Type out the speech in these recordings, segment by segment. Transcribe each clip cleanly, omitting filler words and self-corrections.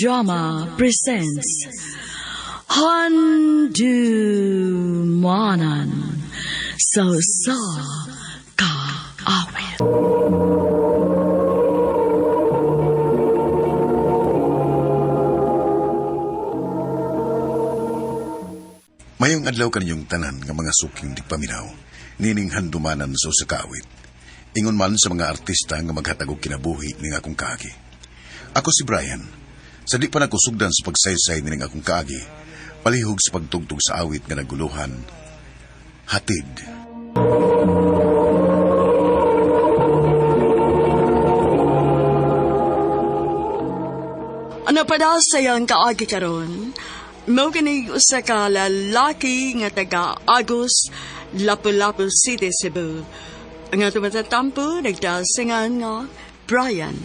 Drama presents Handumanan So Ka Awit. Mayong adlaw kaninyong tanan nga mga suking digpaminaw, nining handumanan sa usa ka awit. Ingon man sa mga artista nga maghatag og kinabuhi ning akong kaagi. Ako si Brian. Sa di pa nakusugdan sa pagsaysay ning akong kaagi, palihog sa pagtugtog sa awit nga naguluhan, Hatid. Ano pa daw sayang kaagi karon? Mao kini usa ka lalaki nga taga Agos, Lapu-Lapu City, Cebu. Ang ato matatampo nagdasingan nga Brian.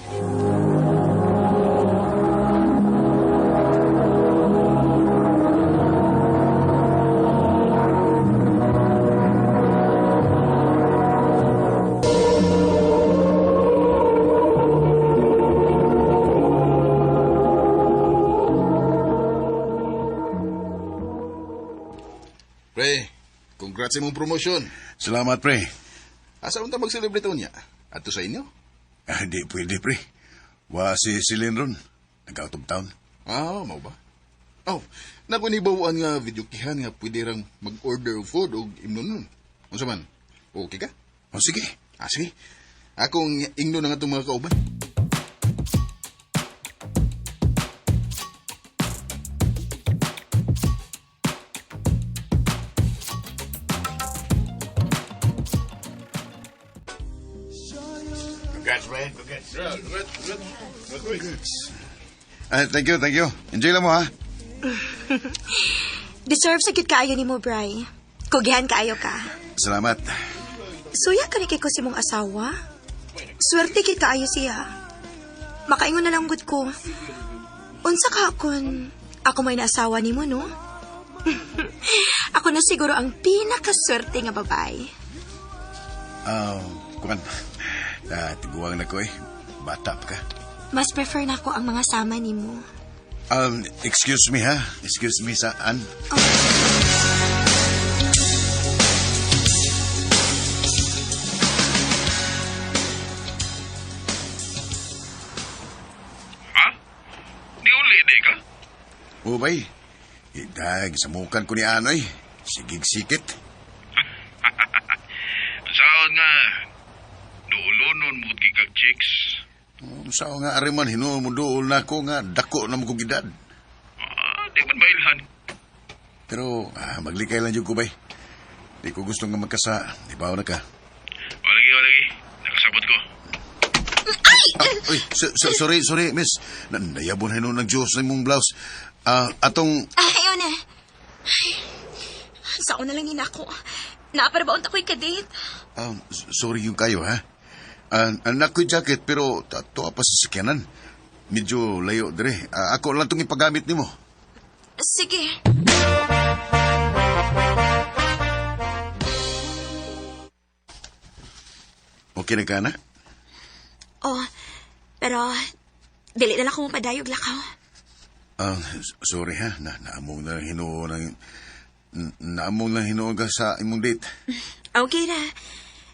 Pre, congrats sa imong promotion. Salamat, pre. Asa unta mag-celebrate niya? Adto sa inyo? Di pwede, pre. Wa si Silin ron. Nag-out of town. Mao ba? Oh, nakunibawaan nga videokihan nga pwede rang mag-order of food o imnon nun. Unsa man? Okay ka? O sige. Sige. Akong ingno na nga itong mga kauban. Congrats, Brian. Congrats. Thank you. Enjoy lang mo, ha? Deserve sa gid kaayo nimo, Bri. Kugihan kaayo ka. Salamat. Suya ka ni kay ko si mong asawa. Swerte gid kaayo siya. Makaingon na lang gud ko. Unsa ka kon ako may naasawa nimo, no? Ako na siguro ang pinakaswerte nga babae. Kuman. Tiguang na ko eh. Bata pa ka. Mas prefer na ako ang mga sama nimo. Excuse me, ha? Excuse me, saan? Ha? Di uli, di ka? Ubay. Idag, samukan ko ni Anoy. Sigig-sikit. Saan nga, duulonon mo kag chicks. Sao nga ariman, hinuo mo dool na ako nga dako na mo kong edad. Di man mailhan. Pero, maglikay lang yung kubay. Di ko gusto nga magkasa. Ibaw na ka. Walagi. Nakasabot ko. Sorry, miss. Nayabon hinuo ng Diyos na mong blouse. Atong... Ayaw na. Ay, saan na lang ako. Naaparabaon ako'y kadate. Sorry yung kayo, ha? Anak ko yung jacket, pero tato pa sa sakyanan. Medyo layo, dire. Ako lang itong ipagamit ni mo. Sige. Okay na ka na? Oh, pero dili na lang ako mapadayog lakaw. Sorry, ha? Naamong lang hinuo ng... Naamong lang hinuo ka sa imong date. Okay na.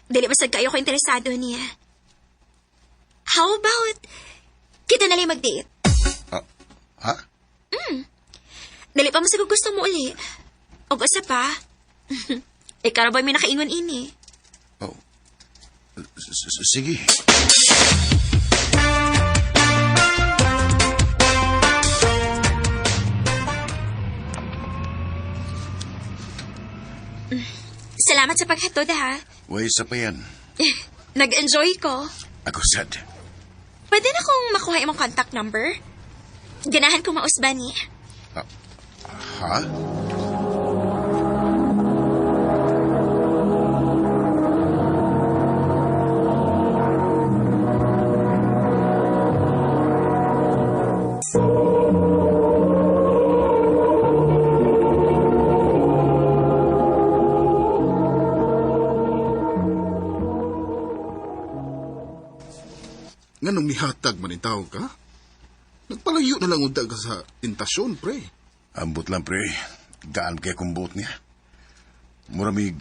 Dili masag kayo ko interesado niya. How about kita na lang mag-date? Ha? Dali pa masag gusto mo uli. O usa pa. Ikaw ba may nakaingon ini? Oh. Sige. Salamat sa paghatod, ha? Way sa pa yan. Nag-enjoy ko. Ako sad. Pwede na kong makuha imong contact number? Ganahan ko mausba ni. Ha? Nga nung mihatag man tao ka? Nagpalayo na lang unta ka sa tentasyon, pre. Ambot lang, pre. Gaan kaya kong buot niya. Muramig,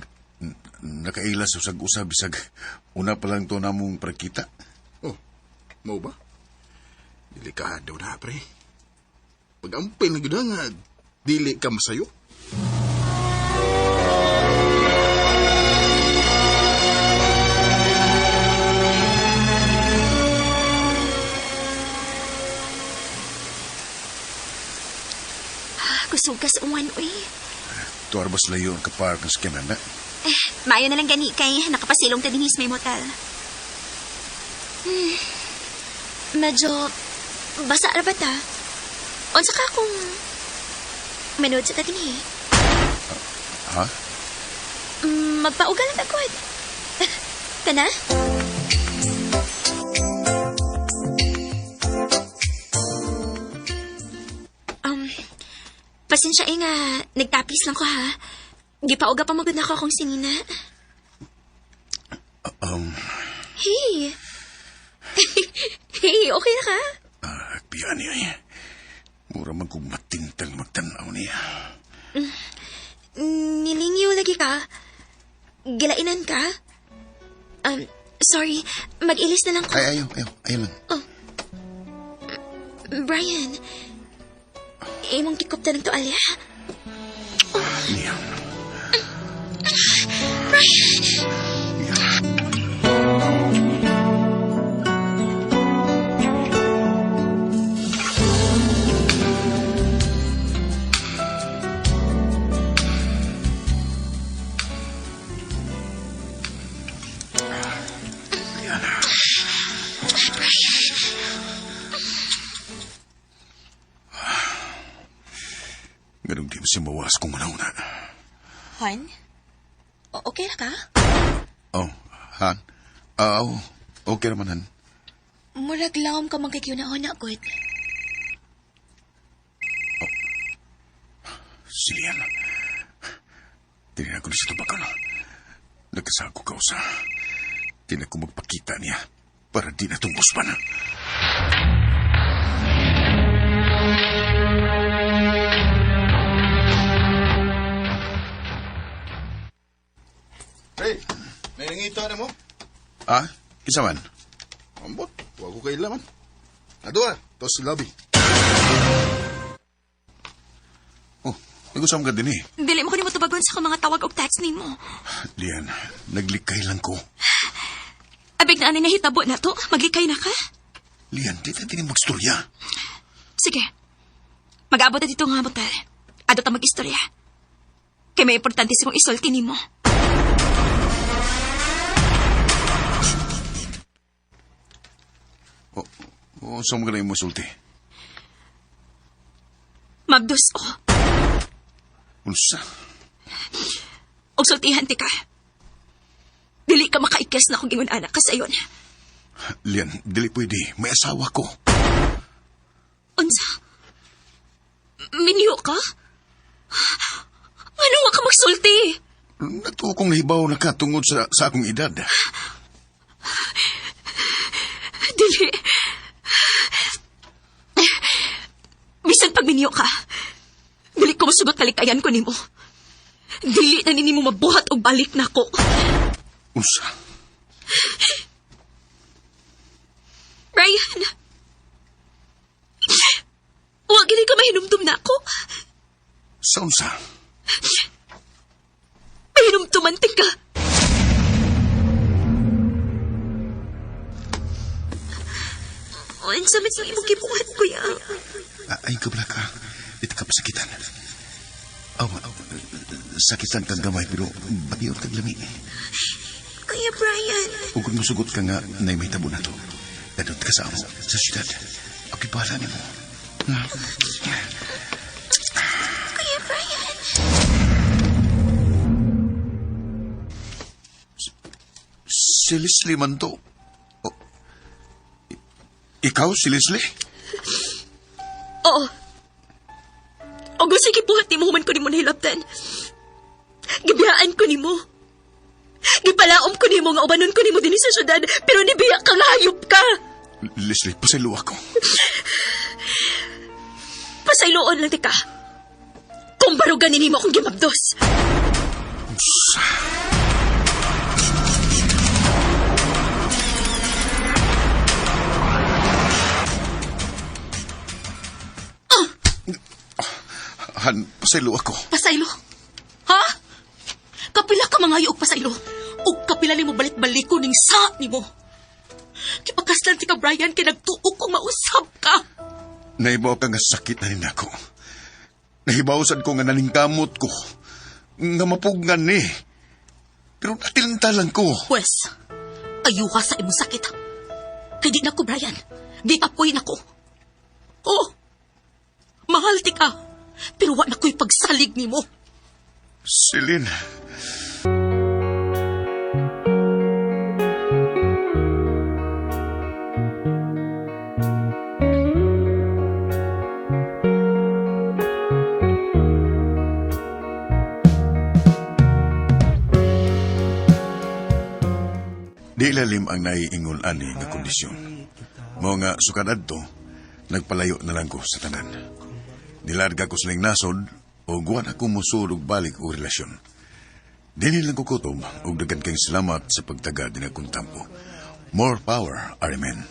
nakailas usag-usab bisag una pa lang to namong pagkita. Oh, mau ba? Delikado na, pre. Pag-ampay na gud nga, dili ka masayo. Kusugas uwan, uy. Tuwar bas layo ang kapark ng sakyanan na. Maayo na lang gani kay nakapasilong ta dinis may motel. Medyo basa ra ba ta? Unsa ka kung manood sa ta dinhi? Ha? Magpaugal lang tagod. Kana? Pasensya nga, nagtapis lang ko ha. Gipauga pa magod na ko akong sinina. Hey! Hey, okay na ka? Piyan niya eh. Mura magkumatintang magtanaw niya. Nilingyo lagi ka? Gilainan ka? Sorry, mag-ilis na lang ko. Ayaw lang. Brian, imong kikopta ng tualya? Niya. Brian! Ganun di mo siya mawas kung una-una. Han? Okay na ka? Oh, Han? Okay naman, Han. Murag lawom ka magkikiyunahon na, good. Silian. Tinihan ko na siya ito baka. Nagkasago ka sa... Tinan ko magpakita niya para di na itong uspan. Hey, may nangita na mo? Isa man. Ambot, huwag ko kailangan. Adua, to sa lobby. Oh, nag-usam ka din eh. Dili mo ko ni mo tubagon sa mga tawag o text ni mo. Lian, naglikay lang ko. Abig na ani nahitabo na to, maglikay na ka? Lian, di na din magstorya. Sige, mag-abot na dito nga motel. Ado ta mag-istorya. Kaya may importante si mong isulti ni mo. Saan mo ka na yung musulti? Magdus ko. Unsa? Og sultihan ti ka. Dili ka makaikyas na kung ingon anak ka sayon. Lian, dili pwede. May asawa ko. Unsa? Minyo ka? Ano nga ka magsulti? Natuwa kong nahibaw na ka tungod sa akong edad. Dili. Bisan pag minyo ka, dili ko masugot kalikayan ko nimo. Dili na nini mo mabuhat o balik na ko. Unsa? Brian, huwag gini ka mahinumdum na ako. Sa unsa? Mahinumduman ti ka. Ang samit ng imong gibuhat, kuya. Ay, kabla ka. Dito ka pasakitan. Sakitan kang gamay, pero bagiyon kang lami. Kuya Brian. Ug kung musugot ka nga, na may tabo na to. Dadot ka sa amo, sa syudad. Okay, bahala niyo mo. Kuya Brian. Si Leslie man to. Ikaw, si Leslie? Oo. O gusto gibuhat ni mo human ko ni mo nahilabtan. Gibiyaan ko ni mo. Gipalaom ko ni mo nga ubanon ko ni mo din sa syudad, pero nibiyak ka nga hayop ka. Leslie, pasalo ako. Pasailoon lang tika. Kung barugan nini mo akong gimabdos. Han, pasaylo ako. Pasaylo? Ha? Kapila ka mangayo og pasaylo. Og kapila ni mo balik-baliko ning sa ni mo. Kipakaslan ti ka, Brian, kay nagtuok kong mausap ka. Naibaw ka nga sakit na rin ako. Nahibawsan ko nga naningkamot ko. Nga mapugnan ni. Pero natilantalan ko. Wes, ayuha sa imong sakit. Kay di na ko, Brian. Gitapoy na ko. Oh, mahal ti ka. Pero wa na ko'y pagsalig ni mo. Celine. Di lalim ang naiingon ani nga kondisyon. Mao nga sukadad to, nagpalayo na lang ko sa tanan. Nilarga ko silang nasod o guwan ako musud og balik o relasyon. Dili lang ko kutob og dagan kayong salamat sa pagtaga din akong tampo. More power, Arimen.